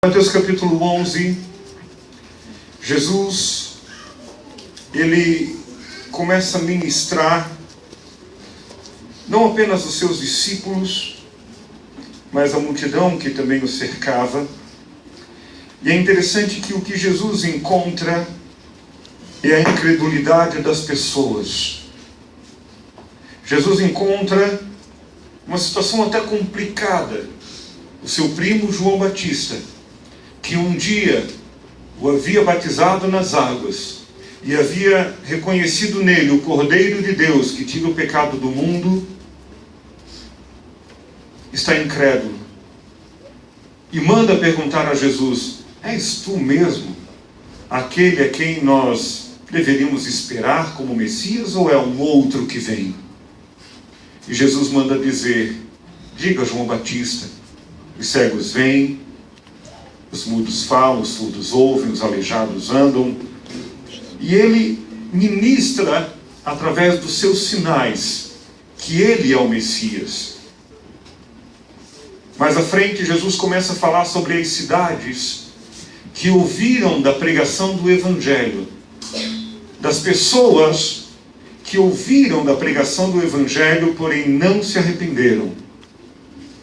Mateus capítulo 11, Jesus, ele começa a ministrar não apenas os seus discípulos, mas a multidão que também o cercava. E é interessante que o que Jesus encontra é a incredulidade das pessoas. Jesus encontra uma situação até complicada. O seu primo João Batista, que um dia o havia batizado nas águas e havia reconhecido nele o Cordeiro de Deus que tira o pecado do mundo, está incrédulo e manda perguntar a Jesus: és tu mesmo aquele a quem nós deveríamos esperar como Messias, ou é um outro que vem? E Jesus manda dizer: diga a João Batista, os cegos vêm, os mudos falam, os surdos ouvem, os aleijados andam. E ele ministra através dos seus sinais que ele é o Messias. Mais à frente, Jesus começa a falar sobre as cidades que ouviram da pregação do Evangelho, das pessoas que ouviram da pregação do Evangelho, porém não se arrependeram.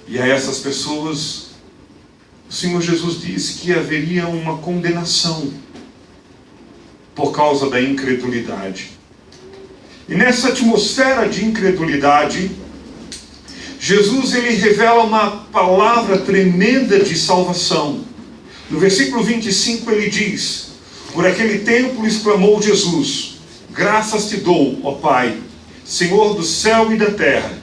E a essas pessoas, o Senhor Jesus disse que haveria uma condenação por causa da incredulidade. E nessa atmosfera de incredulidade, Jesus ele revela uma palavra tremenda de salvação. No versículo 25 ele diz: por aquele tempo exclamou Jesus: graças te dou, ó Pai, Senhor do céu e da terra,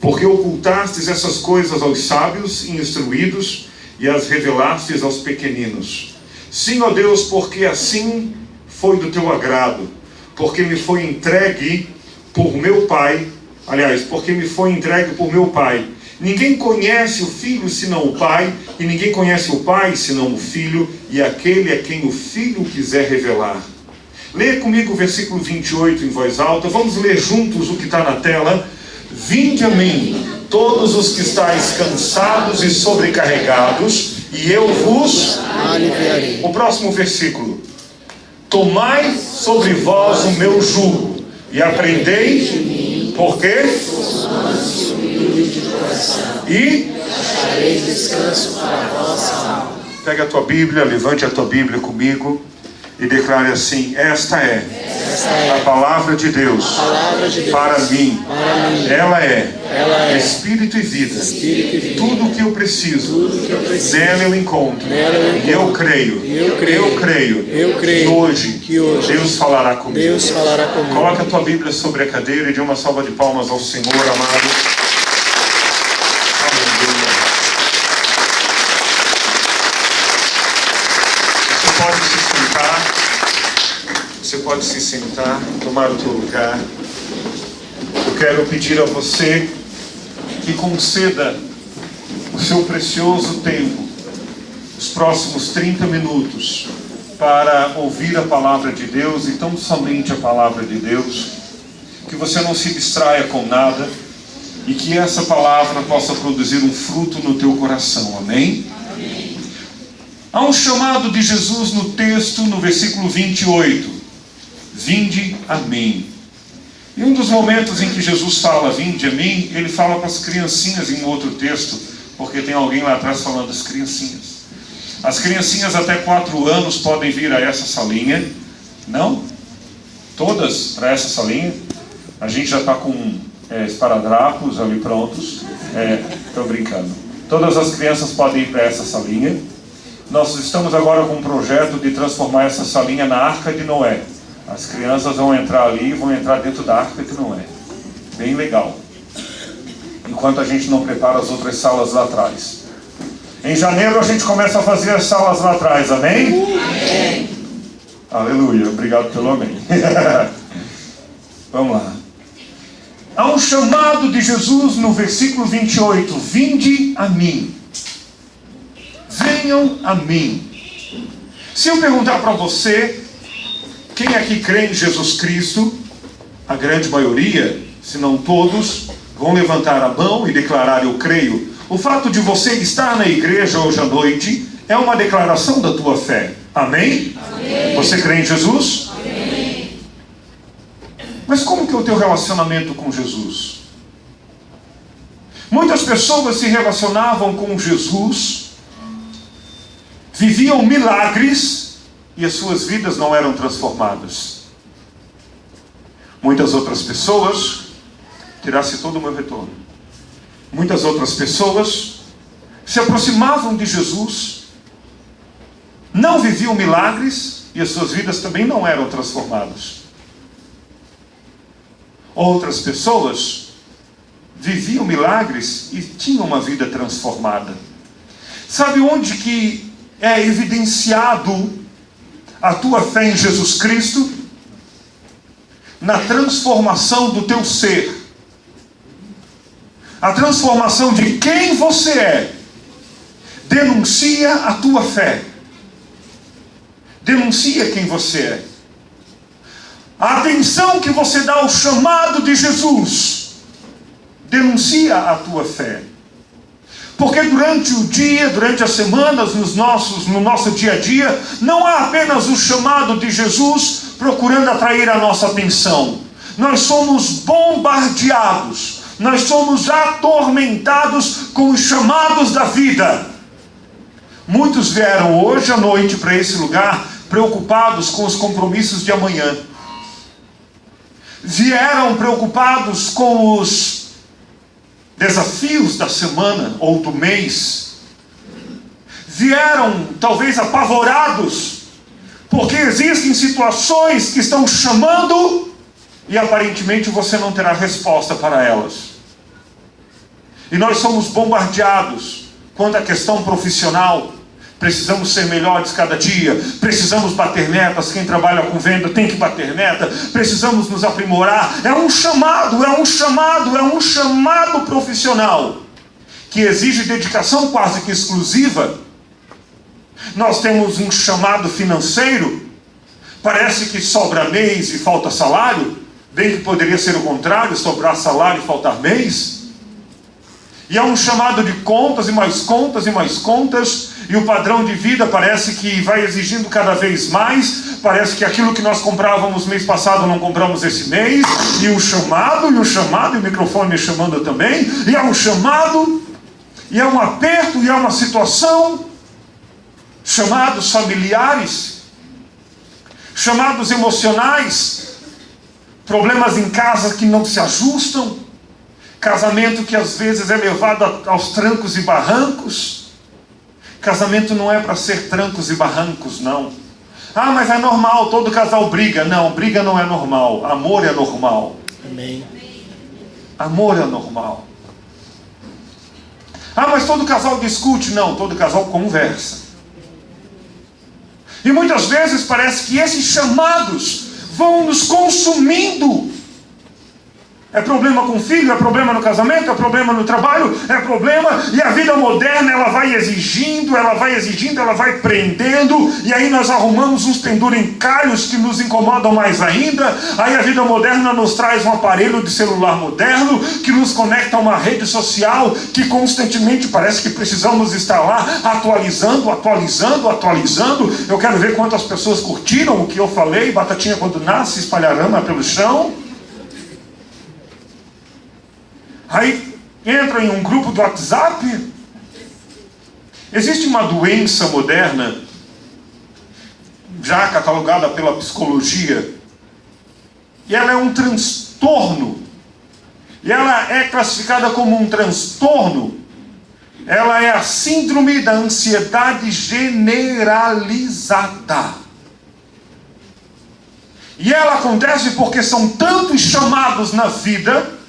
porque ocultastes essas coisas aos sábios e instruídos e as revelastes aos pequeninos. Sim, ó Deus, porque assim foi do teu agrado, porque me foi entregue por meu Pai. Aliás, porque me foi entregue por meu Pai. Ninguém conhece o Filho senão o Pai, e ninguém conhece o Pai senão o Filho, e aquele a quem o Filho quiser revelar. Leia comigo o versículo 28 em voz alta. Vamos ler juntos o que está na tela. Vinde a mim, todos os que estáis cansados e sobrecarregados, e eu vos aliviarei. O próximo versículo. Tomai sobre vós o meu jugo, e aprendei de mim, porque e achareis descanso para a vossa alma. Pega a tua Bíblia, levante a tua Bíblia comigo e declare assim: esta é a palavra de Deus, para mim. Ela é Espírito e vida. Tudo o que eu preciso, nela eu encontro. E eu creio que hoje Deus falará comigo. Coloca a tua Bíblia sobre a cadeira e dê uma salva de palmas ao Senhor, amado. Você pode se sentar, tomar o teu lugar. Eu quero pedir a você que conceda o seu precioso tempo, os próximos 30 minutos, para ouvir a palavra de Deus, e tão somente a palavra de Deus, que você não se distraia com nada, e que essa palavra possa produzir um fruto no teu coração, amém? Amém. Há um chamado de Jesus no texto, no versículo 28. Vinde a mim. E um dos momentos em que Jesus fala vinde a mim, ele fala para as criancinhas em outro texto, porque tem alguém lá atrás falando das criancinhas. As criancinhas até 4 anos podem vir a essa salinha. Não? Todas para essa salinha. A gente já está com esparadrapos ali prontos. Estou brincando. Todas as crianças podem ir para essa salinha. Nós estamos agora com um projeto de transformar essa salinha na Arca de Noé. As crianças vão entrar ali e vão entrar dentro da Arca de Noé. Bem legal. Enquanto a gente não prepara as outras salas lá atrás. Em janeiro a gente começa a fazer as salas lá atrás, amém? Amém. Aleluia, obrigado pelo amém. Vamos lá. Há um chamado de Jesus no versículo 28. Vinde a mim. Venham a mim. Se eu perguntar para você, quem aqui crê em Jesus Cristo? A grande maioria, se não todos, vão levantar a mão e declarar: eu creio. O fato de você estar na igreja hoje à noite é uma declaração da tua fé. Amém? Amém. Você crê em Jesus? Amém. Mas como que é o teu relacionamento com Jesus? Muitas pessoas se relacionavam com Jesus, viviam milagres e as suas vidas não eram transformadas. Muitas outras pessoas, tirasse todo o meu retorno, muitas outras pessoas se aproximavam de Jesus, não viviam milagres e as suas vidas também não eram transformadas. Outras pessoas viviam milagres e tinham uma vida transformada. Sabe onde que é evidenciado a tua fé em Jesus Cristo? Na transformação do teu ser. A transformação de quem você é denuncia a tua fé. Denuncia quem você é. A atenção que você dá ao chamado de Jesus denuncia a tua fé. Porque durante o dia, durante as semanas, no nosso dia a dia, não há apenas o chamado de Jesus procurando atrair a nossa atenção. Nós somos bombardeados, nós somos atormentados com os chamados da vida. Muitos vieram hoje à noite para esse lugar preocupados com os compromissos de amanhã. Vieram preocupados com os desafios da semana ou do mês. Vieram talvez apavorados, porque existem situações que estão chamando e aparentemente você não terá resposta para elas. E nós somos bombardeados quanto à questão profissional. Precisamos ser melhores cada dia, precisamos bater metas, quem trabalha com venda tem que bater meta, precisamos nos aprimorar. É um chamado profissional, que exige dedicação quase que exclusiva. Nós temos um chamado financeiro, parece que sobra mês e falta salário, bem que poderia ser o contrário, sobrar salário e faltar mês. E há um chamado de contas e mais contas e mais contas, e o padrão de vida parece que vai exigindo cada vez mais. Parece que aquilo que nós comprávamos mês passado não compramos esse mês, e o chamado, e o microfone me chamando também, e há um chamado, e há um aperto, e há uma situação, chamados familiares, chamados emocionais, problemas em casa que não se ajustam, casamento que às vezes é levado aos trancos e barrancos. Casamento não é para ser trancos e barrancos, não. Ah, mas é normal, todo casal briga. Não, briga não é normal, amor é normal. Amém. Amor é normal. Ah, mas todo casal discute. Não, todo casal conversa. E muitas vezes parece que esses chamados vão nos consumindo. É problema com o filho, é problema no casamento, é problema no trabalho, é problema, e a vida moderna ela vai exigindo, ela vai prendendo, e aí nós arrumamos uns pendurencalhos que nos incomodam mais ainda. Aí a vida moderna nos traz um aparelho de celular moderno, que nos conecta a uma rede social, que constantemente parece que precisamos estar lá, atualizando. Eu quero ver quantas pessoas curtiram o que eu falei, batatinha quando nasce, espalharama pelo chão. Aí entra em um grupo do WhatsApp. Existe uma doença moderna, já catalogada pela psicologia, e ela é um transtorno, e ela é classificada como um transtorno. Ela é a síndrome da ansiedade generalizada. E ela acontece porque são tantos chamados na vida,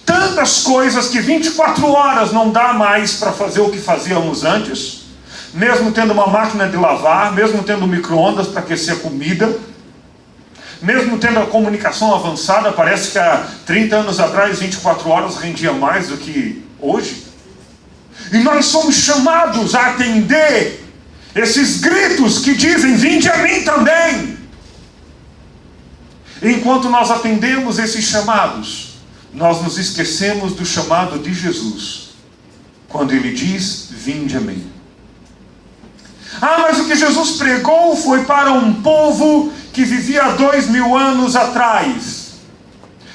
tantas coisas que 24 horas não dá mais para fazer o que fazíamos antes, mesmo tendo uma máquina de lavar, mesmo tendo micro-ondas para aquecer a comida, mesmo tendo a comunicação avançada. Parece que há 30 anos atrás 24 horas rendia mais do que hoje. E nós somos chamados a atender esses gritos que dizem: vinde a mim também. Enquanto nós atendemos esses chamados, nós nos esquecemos do chamado de Jesus, quando Ele diz: vinde a mim. Ah, mas o que Jesus pregou foi para um povo que vivia há 2000 anos atrás.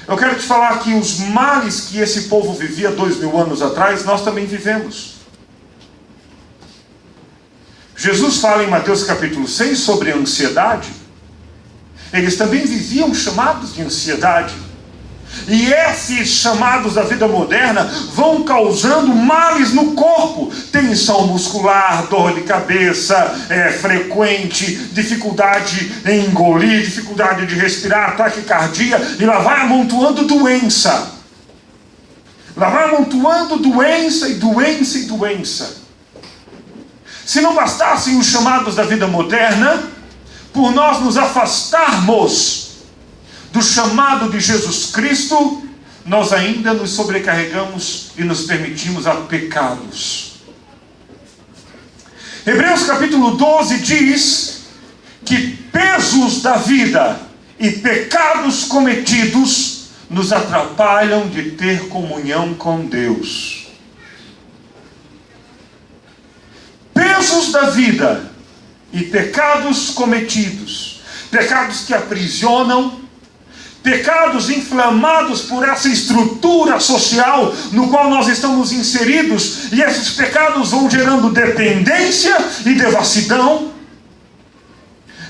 Eu quero te falar que os males que esse povo vivia 2000 anos atrás, nós também vivemos. Jesus fala em Mateus capítulo 6 sobre a ansiedade. Eles também viviam chamados de ansiedade. E esses chamados da vida moderna vão causando males no corpo. Tensão muscular, dor de cabeça frequente, dificuldade em engolir, dificuldade de respirar, taquicardia, e lá vai amontoando doença. Lá vai amontoando doença e doença e doença. Se não bastassem os chamados da vida moderna, por nós nos afastarmos do chamado de Jesus Cristo, nós ainda nos sobrecarregamos e nos permitimos a pecados. Hebreus capítulo 12 diz que pesos da vida e pecados cometidos nos atrapalham de ter comunhão com Deus. Pesos da vida e pecados cometidos, pecados que aprisionam, pecados inflamados por essa estrutura social no qual nós estamos inseridos, e esses pecados vão gerando dependência e devassidão,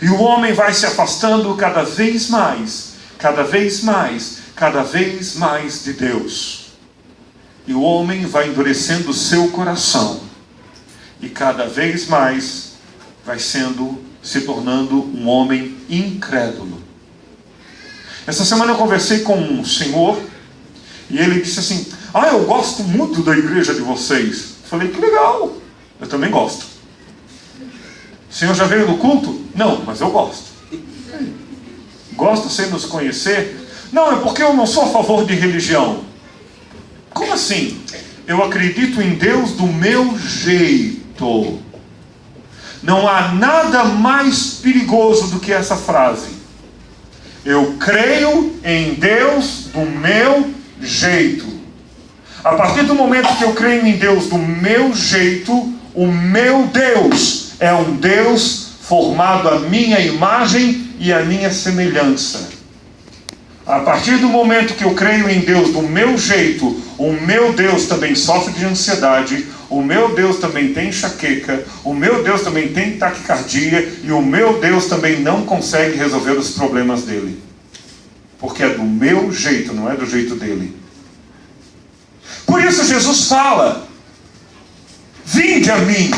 e o homem vai se afastando cada vez mais, cada vez mais, cada vez mais de Deus, e o homem vai endurecendo o seu coração, e cada vez mais vai se tornando um homem incrédulo. Essa semana eu conversei com um senhor, e ele disse assim: ah, eu gosto muito da igreja de vocês. Falei: que legal, eu também gosto. O senhor já veio no culto? Não, mas eu gosto. Gosta sem nos conhecer? Não, é porque eu não sou a favor de religião. Como assim? Eu acredito em Deus do meu jeito. Não há nada mais perigoso do que essa frase. Eu creio em Deus do meu jeito. A partir do momento que eu creio em Deus do meu jeito, o meu Deus é um Deus formado à minha imagem e à minha semelhança. A partir do momento que eu creio em Deus do meu jeito, o meu Deus também sofre de ansiedade, o meu Deus também tem enxaqueca, o meu Deus também tem taquicardia, e o meu Deus também não consegue resolver os problemas dele. Porque é do meu jeito, não é do jeito dele. Por isso Jesus fala: vinde a mim.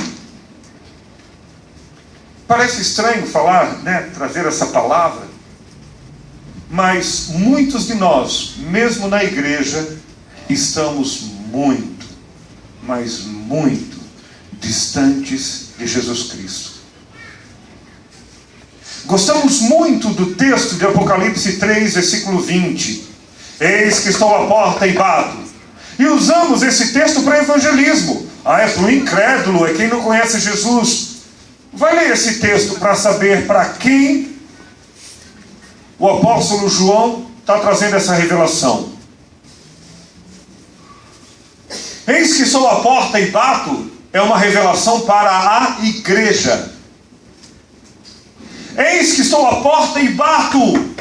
Parece estranho falar, trazer essa palavra, mas muitos de nós, mesmo na igreja, estamos muito, mas muito distantes de Jesus Cristo. Gostamos muito do texto de Apocalipse 3, versículo 20. Eis que estou à porta e bato. E usamos esse texto para evangelismo. É para o incrédulo, é quem não conhece Jesus. Vai ler esse texto para saber para quem o apóstolo João está trazendo essa revelação. Eis que estou à porta e bato é uma revelação para a igreja. Eis que estou à porta e bato.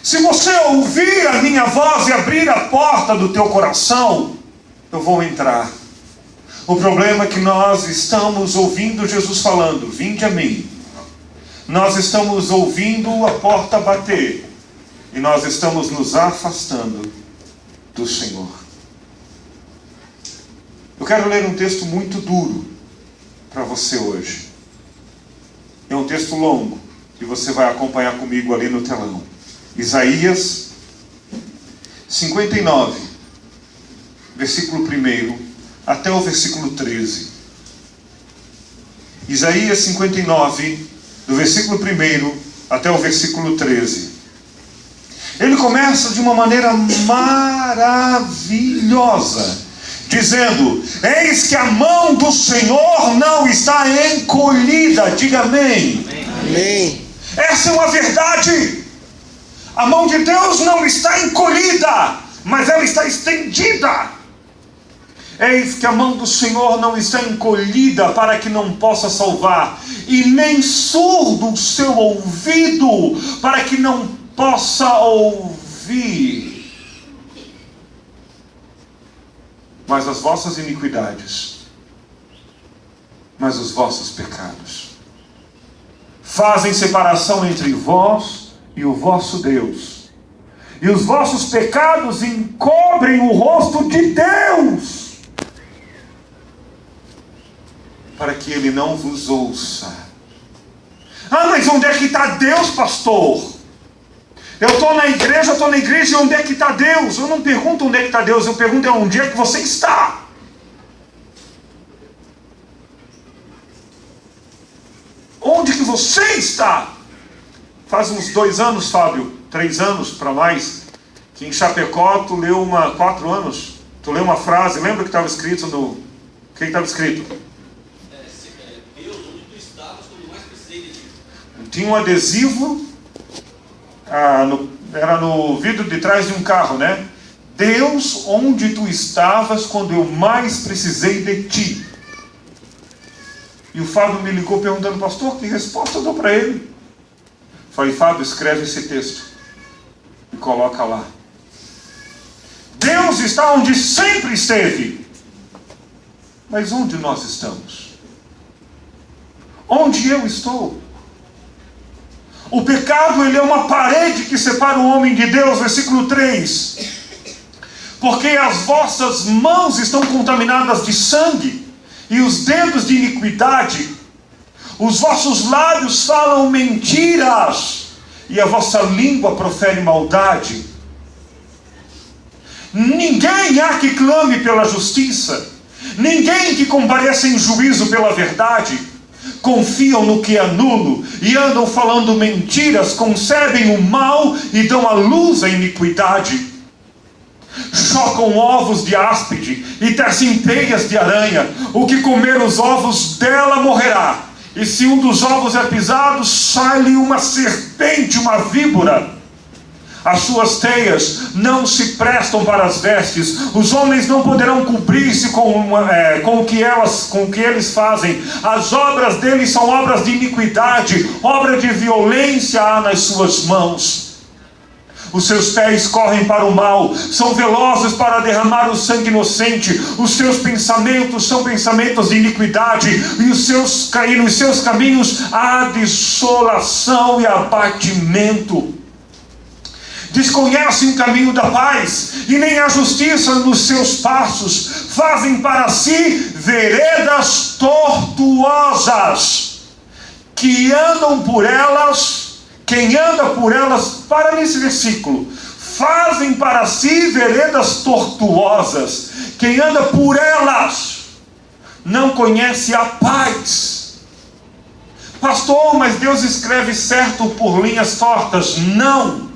Se você ouvir a minha voz e abrir a porta do teu coração, eu vou entrar. O problema é que nós estamos ouvindo Jesus falando: vinde a mim. Nós estamos ouvindo a porta bater, e nós estamos nos afastando do Senhor. Eu quero ler um texto muito duro para você hoje. É um texto longo, que você vai acompanhar comigo ali no telão. Isaías 59, versículo 1 até o versículo 13. Isaías 59, do versículo 1 até o versículo 13. Ele começa de uma maneira maravilhosa, dizendo: eis que a mão do Senhor não está encolhida. Diga amém. Amém. Essa é uma verdade. A mão de Deus não está encolhida, mas ela está estendida. Eis que a mão do Senhor não está encolhida para que não possa salvar, e nem surdo o seu ouvido para que não possa ouvir. Mas as vossas iniquidades, mas os vossos pecados fazem separação entre vós e o vosso Deus, e os vossos pecados encobrem o rosto de Deus, para que Ele não vos ouça. Ah, mas onde é que está Deus, pastor? Eu estou na igreja, e onde é que está Deus? Eu não pergunto onde é que está Deus, eu pergunto onde é que você está. Onde que você está? Faz uns 2 anos, Fábio, 3 anos para mais, que em Chapecó tu leu 4 anos, tu leu uma frase, lembra que estava escrito no... O que estava escrito? Deus, onde tu estavas quando mais precisei de ti. Tinha um adesivo, era no vidro de trás de um carro, né? Deus, onde tu estavas quando eu mais precisei de ti. E o Fábio me ligou perguntando, pastor, que resposta eu dou para ele? Falei, Fábio, escreve esse texto e coloca lá. Deus está onde sempre esteve. Mas onde nós estamos? Onde eu estou? O pecado, ele é uma parede que separa o homem de Deus, versículo 3. Porque as vossas mãos estão contaminadas de sangue, e os dedos de iniquidade, os vossos lábios falam mentiras, e a vossa língua profere maldade. Ninguém há que clame pela justiça, ninguém que compareça em juízo pela verdade. Confiam no que é nulo, e andam falando mentiras, concebem o mal e dão à luz a iniquidade. Chocam ovos de áspide e tecem teias de aranha. O que comer os ovos dela morrerá, e se um dos ovos é pisado, sai-lhe uma serpente, uma víbora. As suas teias não se prestam para as vestes, os homens não poderão cobrir-se com o que eles fazem. As obras deles são obras de iniquidade, obra de violência há nas suas mãos. Os seus pés correm para o mal, são velozes para derramar o sangue inocente. Os seus pensamentos são pensamentos de iniquidade, e nos seus caminhos há desolação e abatimento. Desconhecem o caminho da paz, e nem a justiça nos seus passos. Fazem para si veredas tortuosas, que andam por elas. Quem anda por elas, para nesse versículo, fazem para si veredas tortuosas. Quem anda por elas não conhece a paz. Pastor, mas Deus escreve certo por linhas tortas. Não.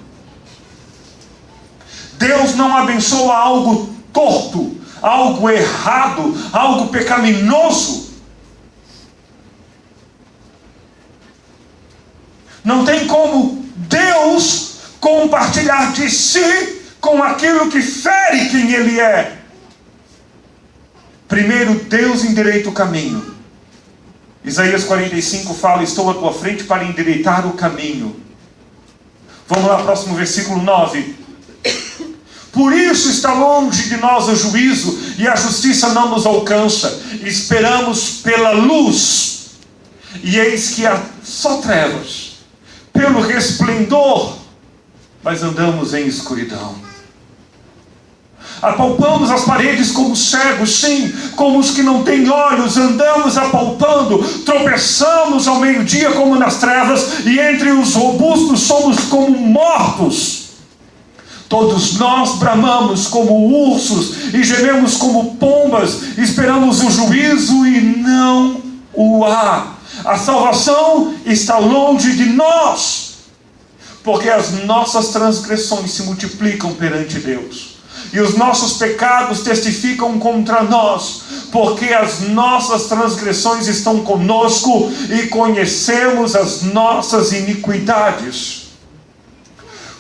Deus não abençoa algo torto, algo errado, algo pecaminoso. Não tem como Deus compartilhar de si com aquilo que fere quem Ele é. Primeiro, Deus endireita o caminho. Isaías 45 fala, estou à tua frente para endireitar o caminho. Vamos lá, próximo versículo 9. Por isso está longe de nós o juízo, e a justiça não nos alcança. Esperamos pela luz, e eis que há só trevas. Pelo resplendor, mas andamos em escuridão. Apalpamos as paredes como cegos, sim, como os que não têm olhos, andamos apalpando, tropeçamos ao meio-dia como nas trevas, e entre os robustos somos como mortos. Todos nós bramamos como ursos e gememos como pombas, esperamos o juízo e não o há. A salvação está longe de nós, porque as nossas transgressões se multiplicam perante Deus, e os nossos pecados testificam contra nós, porque as nossas transgressões estão conosco, e conhecemos as nossas iniquidades.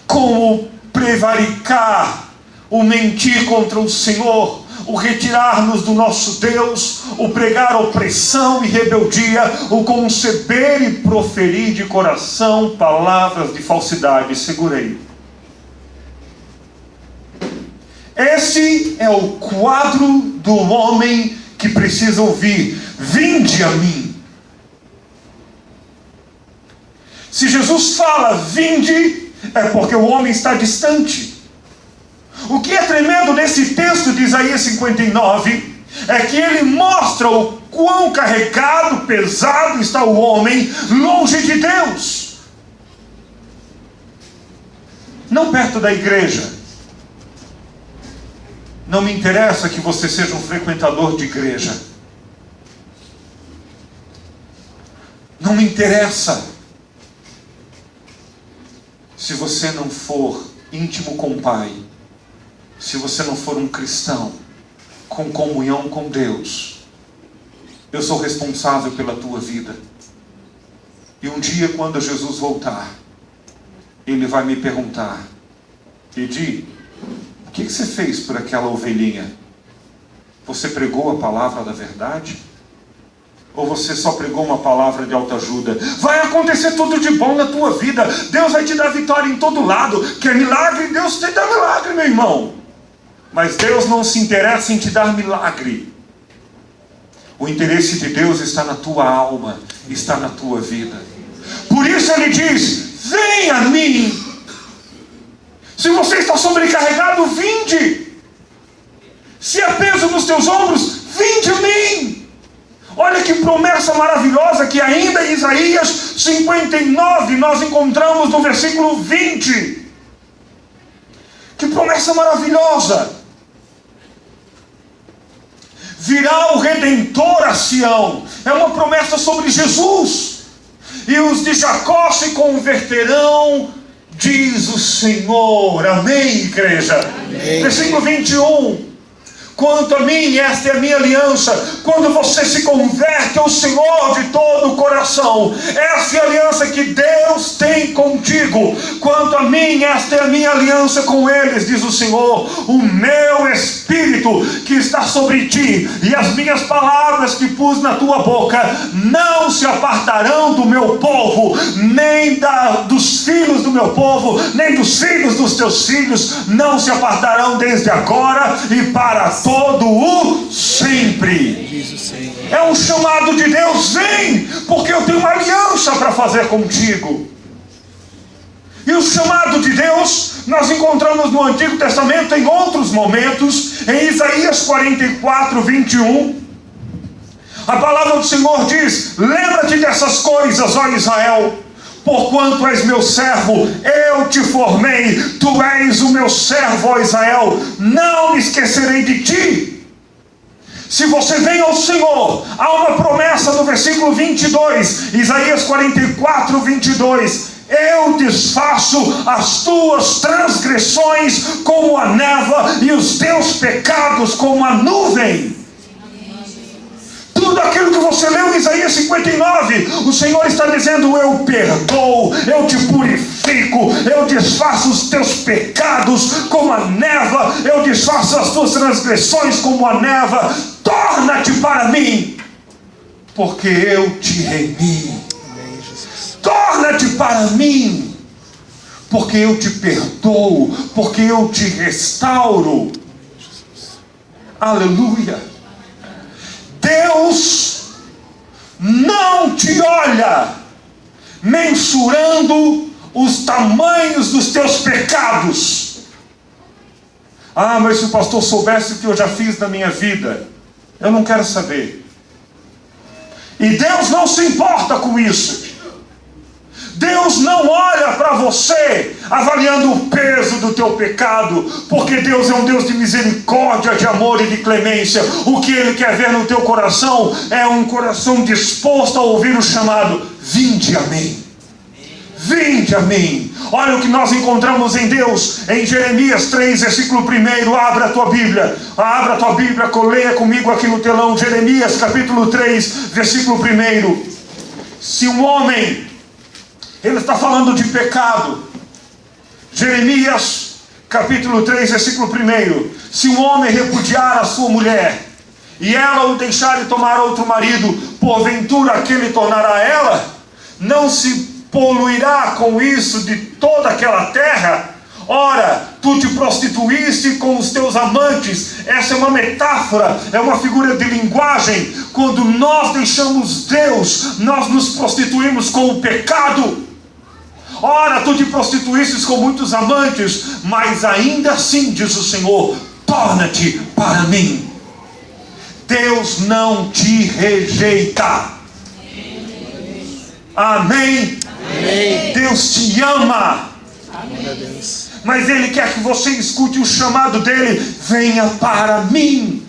Como prevaricar, o mentir contra o Senhor, o retirar-nos do nosso Deus, o pregar opressão e rebeldia, o conceber e proferir de coração palavras de falsidade. Segura aí. Esse é o quadro do homem que precisa ouvir: vinde a mim. Se Jesus fala vinde, é porque o homem está distante. O que é tremendo nesse texto de Isaías 59 é que ele mostra o quão carregado, pesado está o homem longe de Deus. Não perto da igreja. Não me interessa que você seja um frequentador de igreja. Não me interessa se você não for íntimo com o Pai, se você não for um cristão com comunhão com Deus. Eu sou responsável pela tua vida. E um dia, quando Jesus voltar, Ele vai me perguntar: Edi, o que você fez por aquela ovelhinha? Você pregou a palavra da verdade? Ou você só pregou uma palavra de autoajuda? Vai acontecer tudo de bom na tua vida. Deus vai te dar vitória em todo lado. Quer milagre? Deus te dá milagre, meu irmão. Mas Deus não se interessa em te dar milagre. O interesse de Deus está na tua alma, está na tua vida. Por isso Ele diz: vem a mim. Se você está sobrecarregado, vinde. Se há peso nos teus ombros, vinde a mim. Olha que promessa maravilhosa que ainda em Isaías 59 nós encontramos no versículo 20. Que promessa maravilhosa! Virá o Redentor a Sião. É uma promessa sobre Jesus. E os de Jacó se converterão, diz o Senhor. Amém, igreja? Amém. Versículo 21. Quanto a mim, esta é a minha aliança. Quando você se converte ao Senhor de todo o coração, essa é a aliança que Deus tem contigo. Quanto a mim, esta é a minha aliança com eles, diz o Senhor. O meu Espírito que está sobre ti e as minhas palavras que pus na tua boca não se apartarão do meu povo, nem dos filhos do meu povo, nem dos filhos dos teus filhos. Não se apartarão desde agora e para todo o sempre. É um chamado de Deus: vem, porque eu tenho uma aliança para fazer contigo. E o chamado de Deus nós encontramos no Antigo Testamento em outros momentos. Em Isaías 44, 21, a palavra do Senhor diz: lembra-te dessas coisas, ó Israel, porquanto és meu servo, eu te formei, tu és o meu servo, ó Israel, não me esquecerei de ti. Se você vem ao Senhor, há uma promessa no versículo 22, Isaías 44, 22, eu desfaço as tuas transgressões como a névoa e os teus pecados como a nuvem. Tudo aquilo que você leu em Isaías 59, o Senhor está dizendo: eu perdoo, eu te purifico, eu desfaço os teus pecados como a névoa, eu desfaço as tuas transgressões como a névoa. Torna-te para mim, porque eu te remi. Torna-te para mim, porque eu te perdoo, porque eu te restauro. Aleluia. Deus não te olha mensurando os tamanhos dos teus pecados. Ah, mas se o pastor soubesse o que eu já fiz na minha vida, eu não quero saber. E Deus não se importa com isso. Deus não olha para você avaliando o peso do teu pecado, porque Deus é um Deus de misericórdia, de amor e de clemência. O que Ele quer ver no teu coração é um coração disposto a ouvir o chamado: vinde a mim. Vinde a mim. Olha o que nós encontramos em Deus em Jeremias 3, versículo 1. Abra a tua Bíblia, leia comigo aqui no telão. Jeremias capítulo 3, versículo 1. Se um homem, ele está falando de pecado. Jeremias capítulo 3, versículo 1. Se um homem repudiar a sua mulher, e ela o deixar e tomar outro marido, porventura aquele tornará ela? Não se poluirá com isso de toda aquela terra? Ora, tu te prostituíste com os teus amantes. Essa é uma metáfora, é uma figura de linguagem. Quando nós deixamos Deus, nós nos prostituímos com o pecado. Ora, tu te prostituíste com muitos amantes, mas ainda assim, diz o Senhor, torna-te para mim. Deus não te rejeita. Amém? Amém. Deus te ama. Amém. Mas Ele quer que você escute o chamado dEle: venha para mim.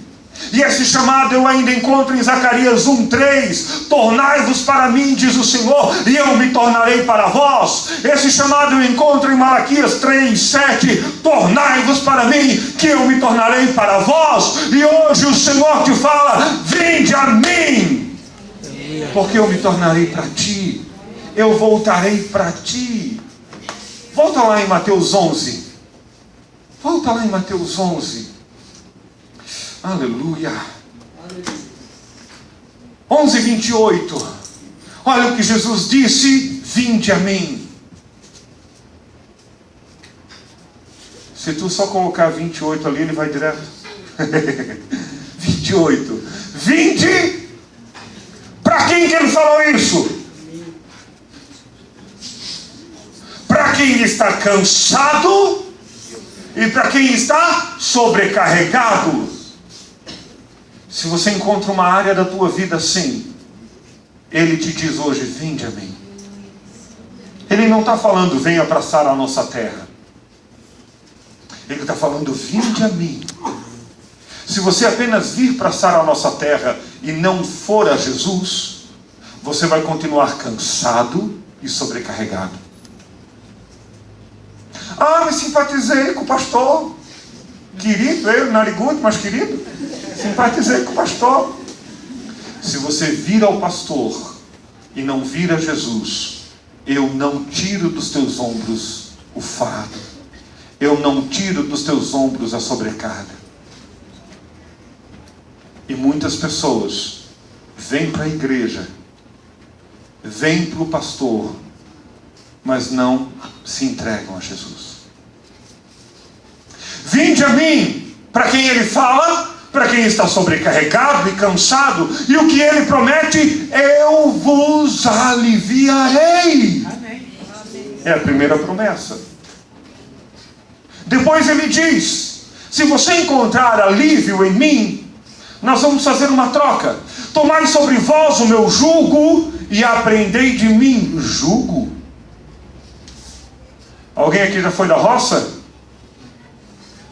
E esse chamado eu ainda encontro em Zacarias 1:3. Tornai-vos para mim, diz o Senhor, e eu me tornarei para vós. Esse chamado eu encontro em Malaquias 3:7. Tornai-vos para mim, que eu me tornarei para vós. E hoje o Senhor te fala: vinde a mim, porque eu me tornarei para ti. Eu voltarei para ti. Volta lá em Mateus 11. Volta lá em Mateus 11. Aleluia. 11:28. Olha o que Jesus disse: vinde a mim. Se tu só colocar 28 ali, ele vai direto. 28. Vinde. Para quem que ele falou isso? Para quem está cansado e para quem está sobrecarregado. Se você encontra uma área da tua vida assim, Ele te diz hoje: vinde a mim. Ele não está falando: venha para Sara a nossa terra. Ele está falando: vinde a mim. Se você apenas vir para Sara a nossa terra e não for a Jesus, você vai continuar cansado e sobrecarregado. Ah, me simpatizei com o pastor. Querido, ele, narigudo, mas querido. Simpatizei com o pastor. Se você vir ao pastor e não vir a Jesus, eu não tiro dos teus ombros o fardo. Eu não tiro dos teus ombros a sobrecarga. E muitas pessoas vêm para a igreja, vêm para o pastor, mas não se entregam a Jesus. Vinde a mim, para quem ele fala, para quem está sobrecarregado e cansado, e o que ele promete: eu vos aliviarei. Amém. É a primeira promessa. Depois ele diz: se você encontrar alívio em mim, nós vamos fazer uma troca. Tomai sobre vós o meu jugo e aprendei de mim. Jugo? Alguém aqui já foi da roça?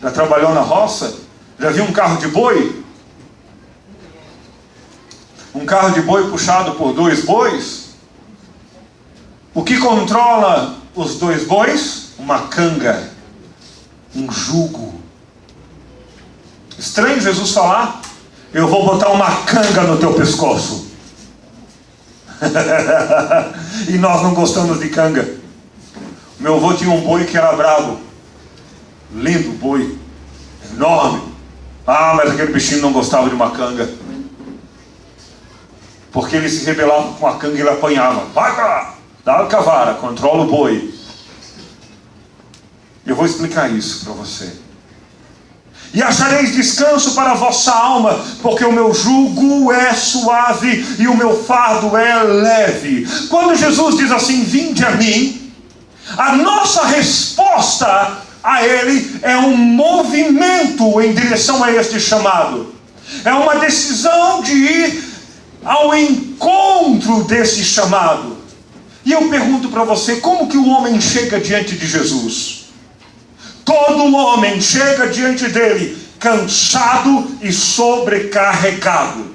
Já trabalhou na roça? Já viu um carro de boi? Um carro de boi puxado por 2 bois? O que controla os 2 bois? Uma canga, um jugo. Estranho Jesus falar: eu vou botar uma canga no teu pescoço. E nós não gostamos de canga. Meu avô tinha um boi que era bravo. Lindo boi, enorme. Ah, mas aquele bichinho não gostava de uma canga, porque ele se rebelava com a canga e ele apanhava. Vai pra lá, dá a cavara, controla o boi. Eu vou explicar isso para você. E achareis descanso para a vossa alma, porque o meu jugo é suave e o meu fardo é leve. Quando Jesus diz assim: vinde a mim, a nossa resposta a Ele é um movimento em direção a este chamado. É uma decisão de ir ao encontro desse chamado. E eu pergunto para você: como que o homem chega diante de Jesus? Todo homem chega diante dele cansado e sobrecarregado.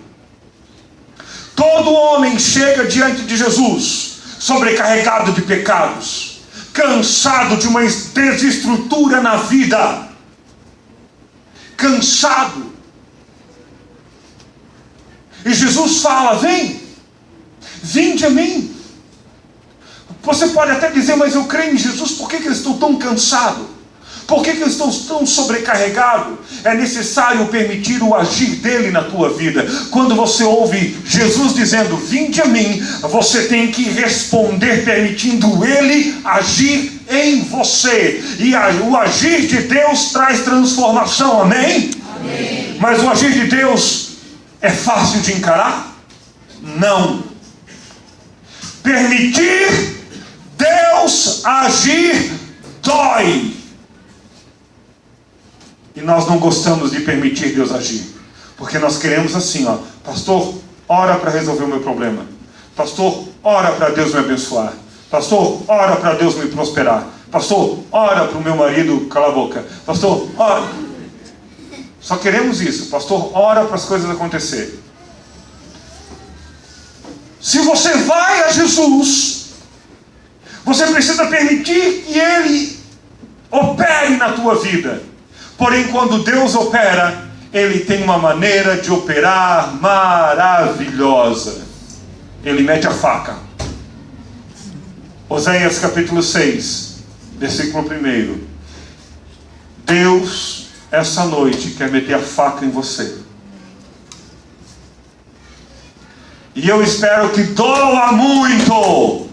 Todo homem chega diante de Jesus sobrecarregado de pecados, cansado de uma desestrutura na vida, cansado. E Jesus fala: vem, vinde a mim. Você pode até dizer: mas eu creio em Jesus, por que eu estou tão cansado? Por que eu estou tão sobrecarregado? É necessário permitir o agir dele na tua vida. Quando você ouve Jesus dizendo, vinde a mim, você tem que responder permitindo ele agir em você. E o agir de Deus traz transformação, amém? Amém. Mas o agir de Deus é fácil de encarar? Não. Permitir Deus agir dói. E nós não gostamos de permitir Deus agir. Porque nós queremos assim, ó, pastor, ora para resolver o meu problema. Pastor, ora para Deus me abençoar. Pastor, ora para Deus me prosperar. Pastor, ora para o meu marido calar a boca. Pastor, ora. Só queremos isso. Pastor, ora para as coisas acontecerem. Se você vai a Jesus, você precisa permitir que Ele opere na tua vida. Porém, quando Deus opera, Ele tem uma maneira de operar maravilhosa. Ele mete a faca. Oséias capítulo 6, versículo 1. Deus, essa noite, quer meter a faca em você. E eu espero que doa muito.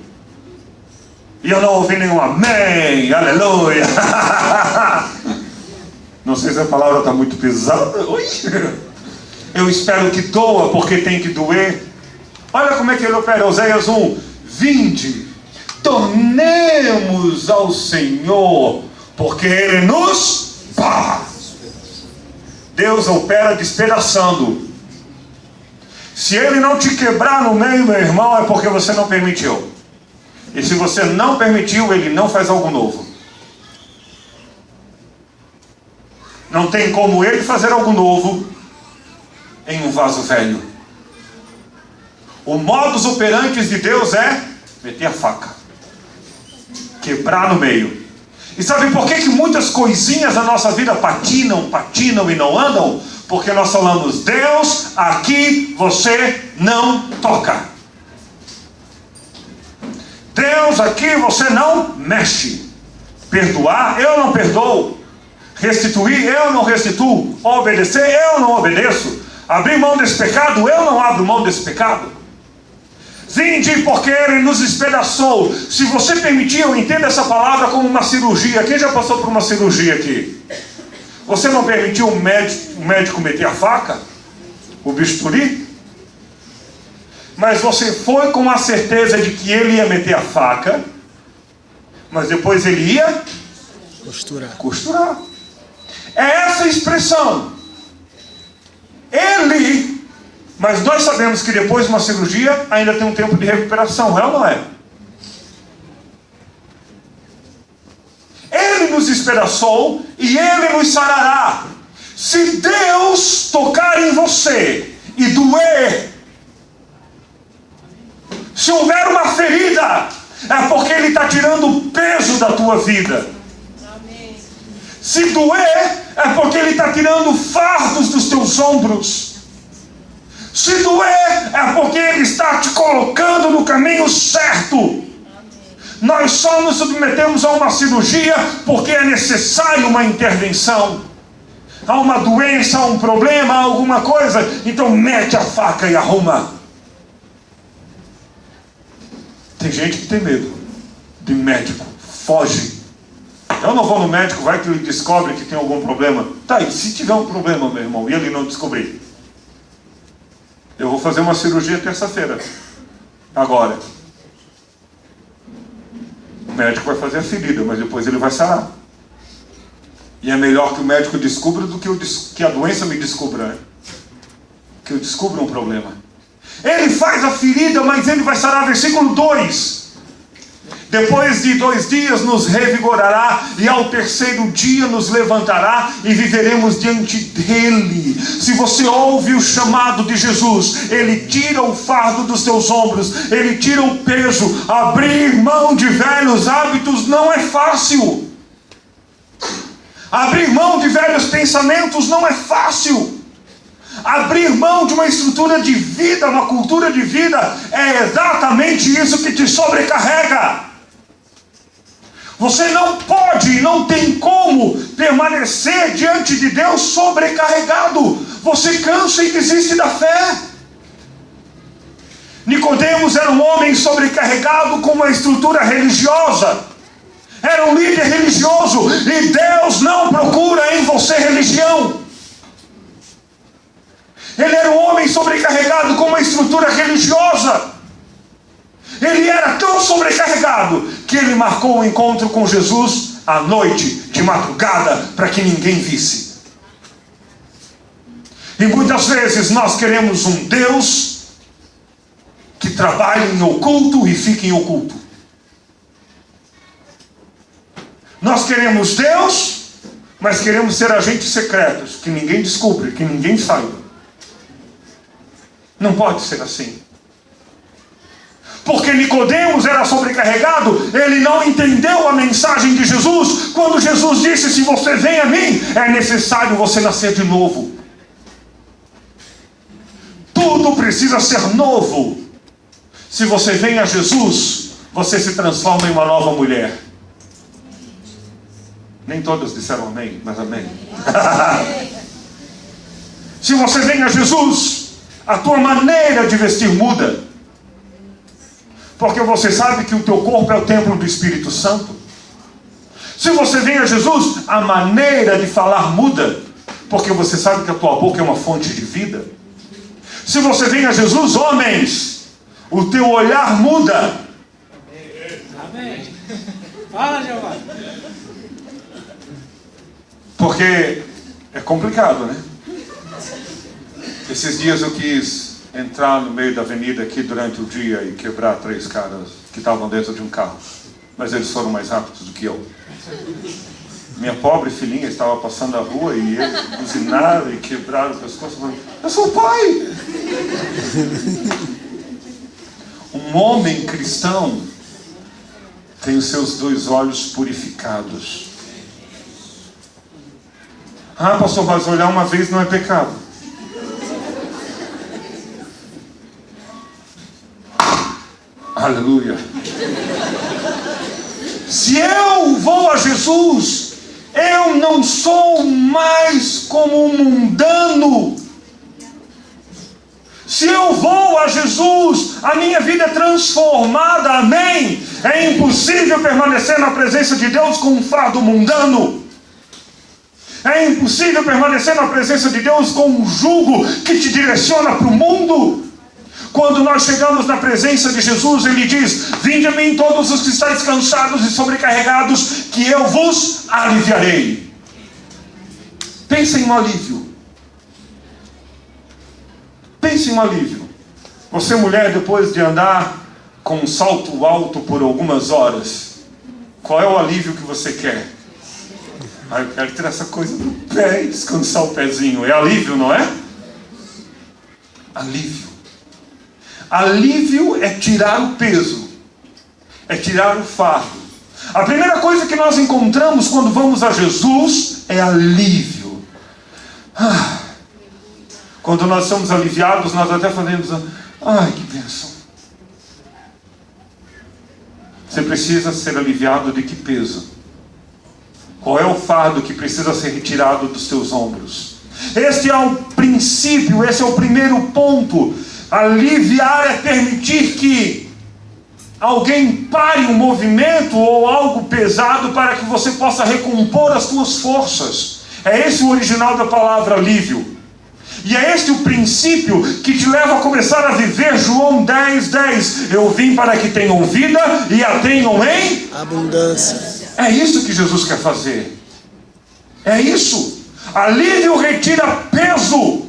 E eu não ouvi nenhum amém, aleluia. Não sei se a palavra está muito pesada. Eu espero que doa, porque tem que doer. Olha como é que ele opera. Oséias 1. Vinde, tornemos ao Senhor, porque Ele nos faz. Deus opera despedaçando. Se Ele não te quebrar no meio, meu irmão, é porque você não permitiu. E se você não permitiu, Ele não faz algo novo. Não tem como Ele fazer algo novo em um vaso velho. O modus operandi de Deus é meter a faca, quebrar no meio. E sabe por que muitas coisinhas na nossa vida patinam e não andam? Porque nós falamos, Deus, aqui você não toca. Deus, aqui você não mexe. Perdoar, eu não perdoo. Restituir, eu não restituo. Obedecer, eu não obedeço. Abrir mão desse pecado, eu não abro mão desse pecado. Vinde, porque Ele nos despedaçou. Se você permitir, eu entendo essa palavra como uma cirurgia. Quem já passou por uma cirurgia aqui? Você não permitiu o médico meter a faca? O bisturi? Mas você foi com a certeza de que ele ia meter a faca, mas depois ele ia costurar. É essa a expressão. Mas nós sabemos que depois de uma cirurgia ainda tem um tempo de recuperação, é ou não é? Ele nos despedaçou e Ele nos sarará. Se Deus tocar em você e doer, se houver uma ferida, é porque Ele está tirando o peso da tua vida. Se doer, é porque Ele está tirando fardos dos teus ombros. Se doer, é porque Ele está te colocando no caminho certo. Nós só nos submetemos a uma cirurgia porque é necessário uma intervenção. Há uma doença, há um problema, há alguma coisa, então mete a faca e arruma. Tem gente que tem medo de médico, foge. Eu não vou no médico, vai que ele descobre que tem algum problema. Tá, e se tiver um problema, meu irmão, e ele não descobrir? Eu vou fazer uma cirurgia terça-feira. Agora. O médico vai fazer a ferida, mas depois ele vai sarar. E é melhor que o médico descubra do que a doença me descubra. Que eu descubra um problema. Ele faz a ferida, mas ele vai sarar. Versículo 2. Depois de 2 dias nos revigorará, e ao 3º dia nos levantará, e viveremos diante dele. Se você ouve o chamado de Jesus, Ele tira o fardo dos teus ombros, Ele tira o peso. Abrir mão de velhos hábitos não é fácil. Abrir mão de velhos pensamentos não é fácil. Abrir mão de uma estrutura de vida, uma cultura de vida, é exatamente isso que te sobrecarrega. Você não pode e não tem como permanecer diante de Deus sobrecarregado. Você cansa e desiste da fé. Nicodemos era um homem sobrecarregado com uma estrutura religiosa. Era um líder religioso. E Deus não procura em você religião. Ele era um homem sobrecarregado com uma estrutura religiosa. Ele era tão sobrecarregado que ele marcou um encontro com Jesus à noite, de madrugada, para que ninguém visse. E muitas vezes nós queremos um Deus que trabalhe em oculto e fique em oculto. Nós queremos Deus, mas queremos ser agentes secretos, que ninguém descubra, que ninguém saiba. Não pode ser assim. Porque Nicodemos era sobrecarregado, ele não entendeu a mensagem de Jesus, quando Jesus disse: se você vem a mim, é necessário você nascer de novo. Tudo precisa ser novo. Se você vem a Jesus, você se transforma em uma nova mulher. Nem todas disseram amém, mas amém. Se você vem a Jesus, a tua maneira de vestir muda. Porque você sabe que o teu corpo é o templo do Espírito Santo. Se você vem a Jesus, a maneira de falar muda. Porque você sabe que a tua boca é uma fonte de vida. Se você vem a Jesus, homens, o teu olhar muda. Amém. Fala, Jeová. Porque é complicado, né? Esses dias eu quis entrar no meio da avenida aqui durante o dia e quebrar 3 caras que estavam dentro de um carro. Mas eles foram mais rápidos do que eu. Minha pobre filhinha estava passando a rua e eles buzinaram e quebraram o pescoço. Eu sou o pai! Um homem cristão tem os seus 2 olhos purificados. Ah, pastor, mas olhar uma vez não é pecado. Aleluia. Se eu vou a Jesus, eu não sou mais como um mundano. Se eu vou a Jesus, a minha vida é transformada, amém? É impossível permanecer na presença de Deus com um fardo mundano. É impossível permanecer na presença de Deus com um jugo que te direciona para o mundo. Quando nós chegamos na presença de Jesus, Ele diz: vinde a mim todos os que estáis cansados e sobrecarregados, que eu vos aliviarei. Pense em um alívio. Pense em um alívio. Você, mulher, depois de andar com um salto alto por algumas horas, qual é o alívio que você quer? Ah, eu quero ter essa coisa do pé e descansar o pezinho. É alívio, não é? Alívio. Alívio é tirar o peso, é tirar o fardo. A primeira coisa que nós encontramos quando vamos a Jesus é alívio. Quando nós somos aliviados, nós até fazemos: ai, que bênção. Você precisa ser aliviado de que peso? Qual é o fardo que precisa ser retirado dos teus ombros? Este é o princípio, esse é o primeiro ponto. Aliviar é permitir que alguém pare um movimento ou algo pesado para que você possa recompor as suas forças. É esse o original da palavra alívio. E é este o princípio que te leva a começar a viver João 10:10. Eu vim para que tenham vida e a tenham em abundância. É isso que Jesus quer fazer. É isso. Alívio retira peso.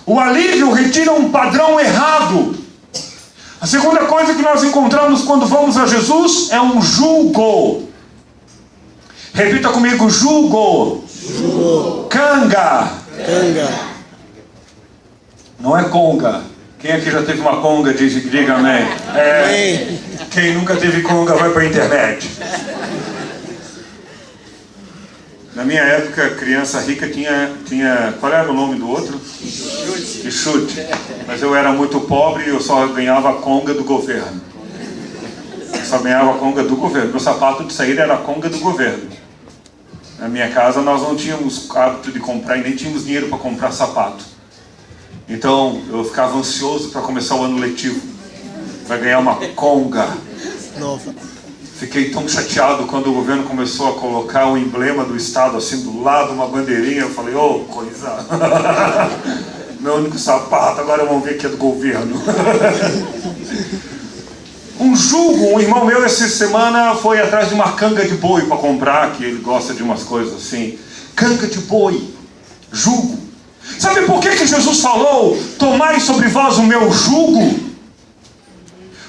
O alívio retira um padrão errado. A segunda coisa que nós encontramos quando vamos a Jesus é um jugo. Repita comigo: jugo. Jugo. Canga. Canga. Não é conga. Quem aqui já teve uma conga, diga amém. Amém. Quem nunca teve conga vai para a internet. Na minha época, criança rica tinha... Qual era o nome do outro? Chute. Mas eu era muito pobre e eu só ganhava a conga do governo. só ganhava a conga do governo. Meu sapato de saída era a conga do governo. Na minha casa nós não tínhamos hábito de comprar e nem tínhamos dinheiro para comprar sapato. Então eu ficava ansioso para começar o ano letivo, para ganhar uma conga Nova. Fiquei tão chateado quando o governo começou a colocar o emblema do estado assim do lado, uma bandeirinha. Eu falei, ô, coisa. Meu único sapato, agora vamos ver que é do governo. Um jugo, um irmão meu essa semana foi atrás de uma canga de boi para comprar, que ele gosta de umas coisas assim. Canga de boi, jugo. Sabe por que Jesus falou, tomai sobre vós o meu jugo?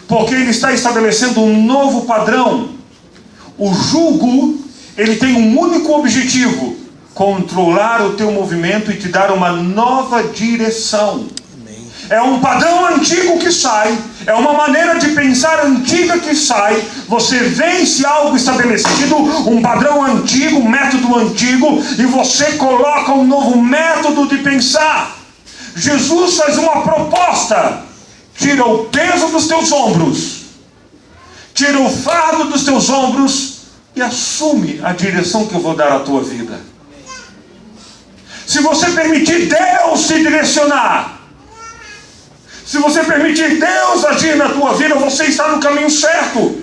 Porque ele está estabelecendo um novo padrão. O jugo, ele tem um único objetivo: controlar o teu movimento e te dar uma nova direção. Amém. É um padrão antigo que sai, é uma maneira de pensar antiga que sai. Você vence algo estabelecido, um padrão antigo, um método antigo, e você coloca um novo método de pensar. Jesus faz uma proposta: tira o peso dos teus ombros, tira o fardo dos teus ombros e assume a direção que eu vou dar à tua vida. Se você permitir Deus te direcionar, se você permitir Deus agir na tua vida, você está no caminho certo.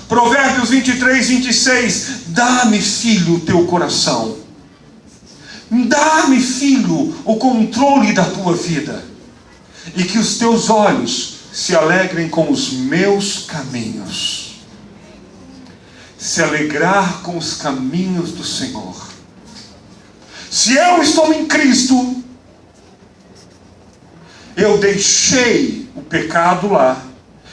Provérbios 23, 26. Dá-me, filho, o teu coração. Dá-me, filho, o controle da tua vida. E que os teus olhos se alegrem com os meus caminhos. Se alegrar com os caminhos do Senhor. Se eu estou em Cristo, eu deixei o pecado lá,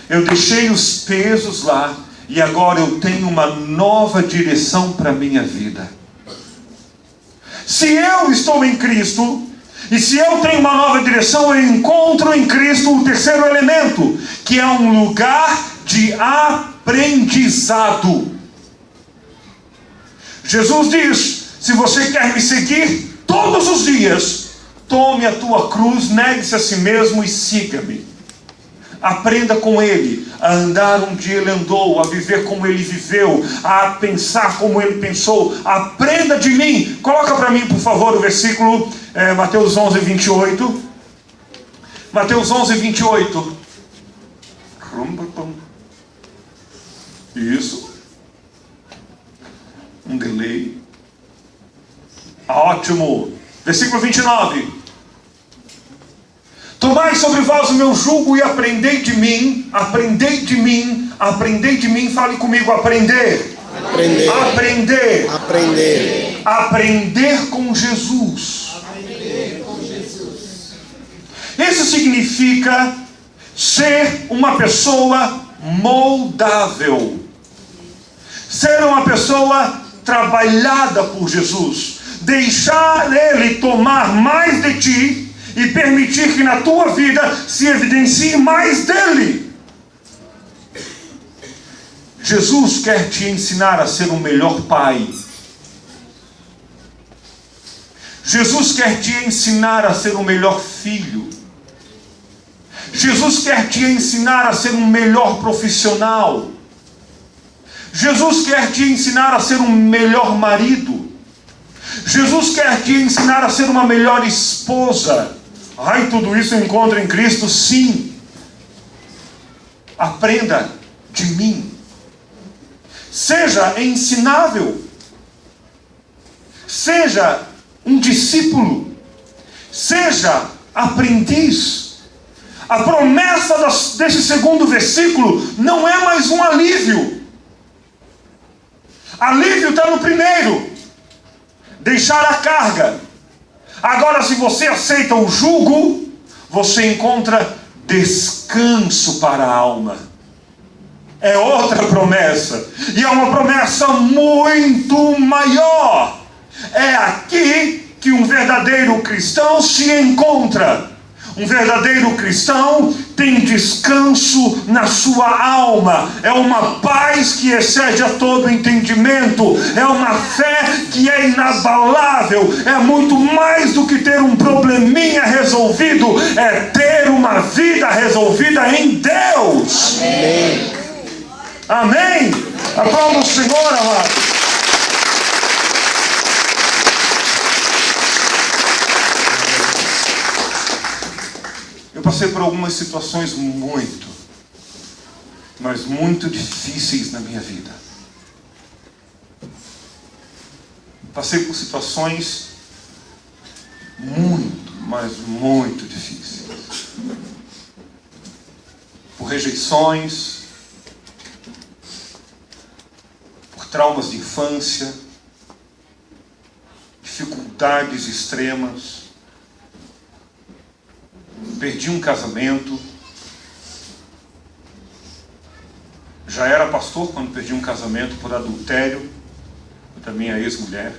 eu deixei os pesos lá, e agora eu tenho uma nova direção para a minha vida. Se eu estou em Cristo, e se eu tenho uma nova direção, eu encontro em Cristo o terceiro elemento, que é um lugar de aprendizado. Jesus diz: se você quer me seguir todos os dias, tome a tua cruz, negue-se a si mesmo e siga-me. Aprenda com Ele a andar onde Ele andou, a viver como Ele viveu, a pensar como Ele pensou. Aprenda de mim. Coloca para mim, por favor, o versículo Mateus 11, 28. Mateus 11, 28. Isso. Um delay. Ótimo. Versículo 29. Tomai sobre vós o meu jugo e aprendei de mim. Aprendei de mim. Aprendei de mim. Fale comigo, aprender. Aprender. Aprender. Aprender. Aprender com Jesus. Aprender com Jesus. Isso significa ser uma pessoa moldável. Ser uma pessoa trabalhada por Jesus. Deixar Ele tomar mais de ti e permitir que na tua vida se evidencie mais dele. Jesus quer te ensinar a ser um melhor pai. Jesus quer te ensinar a ser um melhor filho. Jesus quer te ensinar a ser um melhor profissional. Jesus quer te ensinar a ser um melhor marido. Jesus quer te ensinar a ser uma melhor esposa. Ai, tudo isso eu encontro em Cristo? Sim. Aprenda de mim. Seja ensinável. Seja um discípulo. Seja aprendiz. A promessa desse segundo versículo não é mais um alívio. Alívio está no primeiro. Deixar a carga. Agora, se você aceita o jugo, você encontra descanso para a alma. É outra promessa. E é uma promessa muito maior. É aqui que um verdadeiro cristão se encontra. Um verdadeiro cristão tem descanso na sua alma. É uma paz que excede a todo entendimento. É uma fé que é inabalável. É muito mais do que ter um probleminha resolvido. É ter uma vida resolvida em Deus. Amém. Amém? Aplauda o Senhor, amado. Eu passei por algumas situações mas muito difíceis na minha vida. Passei por situações muito difíceis. Por rejeições, por traumas de infância, dificuldades extremas. Perdi um casamento. Já era pastor quando perdi um casamento por adultério da minha ex-mulher.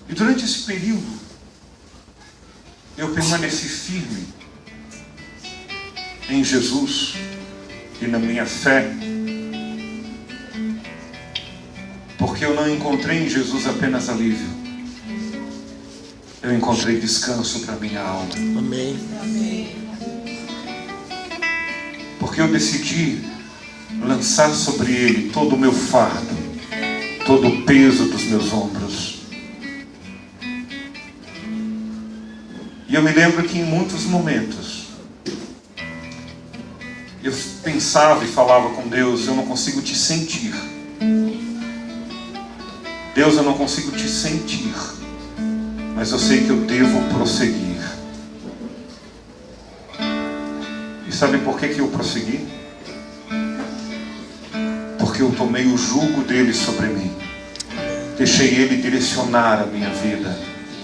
E durante esse período, eu permaneci firme em Jesus e na minha fé, porque eu não encontrei em Jesus apenas alívio, eu encontrei descanso para minha alma. Amém. Porque eu decidi lançar sobre Ele todo o meu fardo, todo o peso dos meus ombros. E eu me lembro que em muitos momentos eu pensava e falava com Deus: eu não consigo te sentir. Deus, eu não consigo te sentir, mas eu sei que eu devo prosseguir. E sabe por que eu prossegui? Porque eu tomei o jugo dele sobre mim. Deixei ele direcionar a minha vida.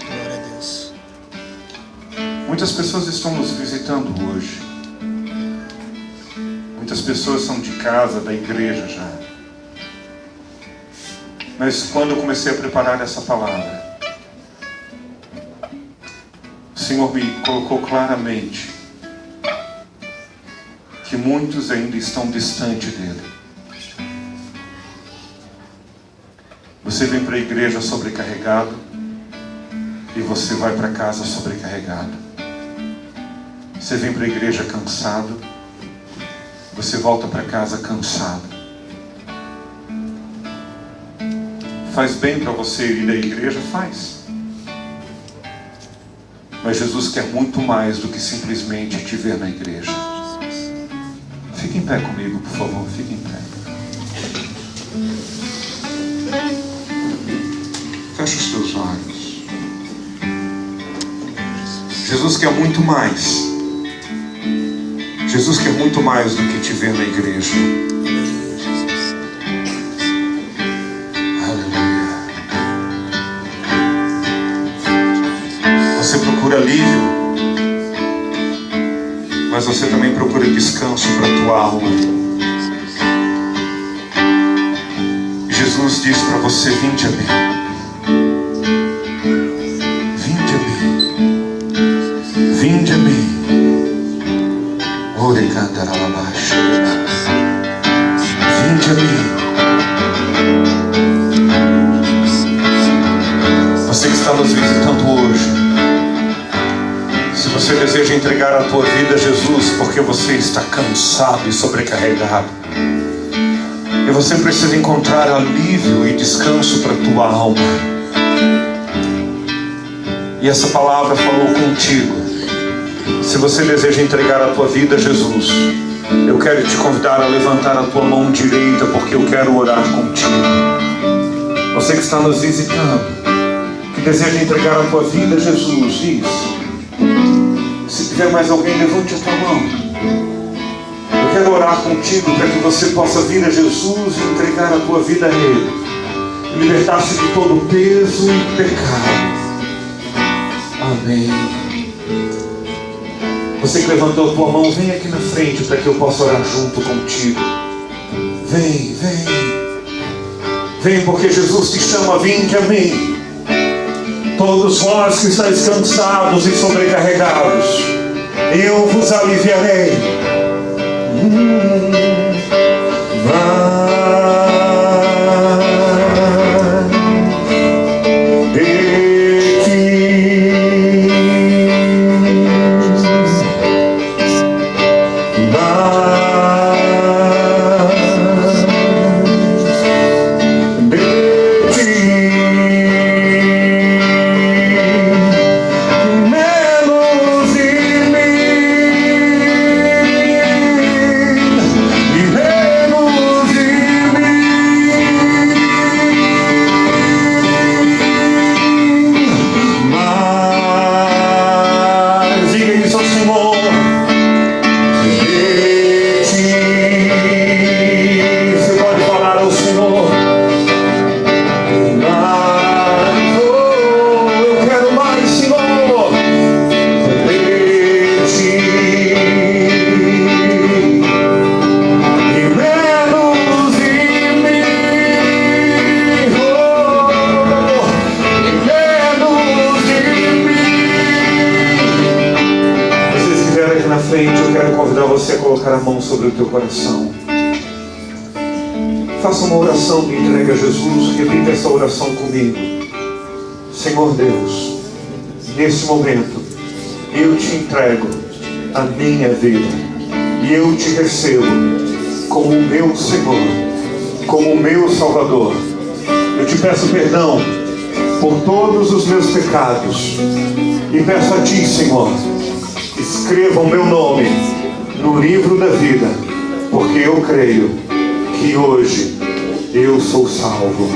Glória a Deus. Muitas pessoas estão nos visitando hoje. Muitas pessoas são de casa, da igreja já. Mas quando eu comecei a preparar essa palavra, o Senhor me colocou claramente que muitos ainda estão distante dele. Você vem para a igreja sobrecarregado e você vai para casa sobrecarregado. Você vem para a igreja cansado, você volta para casa cansado. Faz bem para você ir à igreja? Faz. Mas Jesus quer muito mais do que simplesmente te ver na igreja. Fique em pé comigo, por favor. Fique em pé. Feche os teus olhos. Jesus quer muito mais. Jesus quer muito mais do que te ver na igreja. Aleluia. Você procura alívio, mas você também procura descanso para a tua alma. Jesus diz para você: vinde a mim. Vinde a mim. Vinde a mim. Orecandaralabaixo. Vinde a mim. Você que está nos visitando hoje, se você deseja entregar a tua vida a Jesus porque você está cansado e sobrecarregado, e você precisa encontrar alívio e descanso para a tua alma, e essa palavra falou contigo, se você deseja entregar a tua vida a Jesus, eu quero te convidar a levantar a tua mão direita, porque eu quero orar contigo. Você que está nos visitando, que deseja entregar a tua vida a Jesus, isso. Se tiver mais alguém, levante a tua mão. Eu quero orar contigo para que você possa vir a Jesus e entregar a tua vida a Ele, e libertar-se de todo o peso e pecado. Amém. Você que levantou a tua mão, vem aqui na frente para que eu possa orar junto contigo. Vem, vem. Vem, porque Jesus te chama: vinde a mim. Todos vós que estáis cansados e sobrecarregados, eu vos aliviarei. mão sobre o teu coração. Faça uma oração de entrega a Jesus. Repita essa oração comigo. Senhor Deus, nesse momento, eu te entrego a minha vida. E eu te recebo como o meu Senhor, como o meu Salvador. Eu te peço perdão por todos os meus pecados. E peço a ti, Senhor, escreva o meu nome no livro da vida, porque eu creio que hoje eu sou salvo.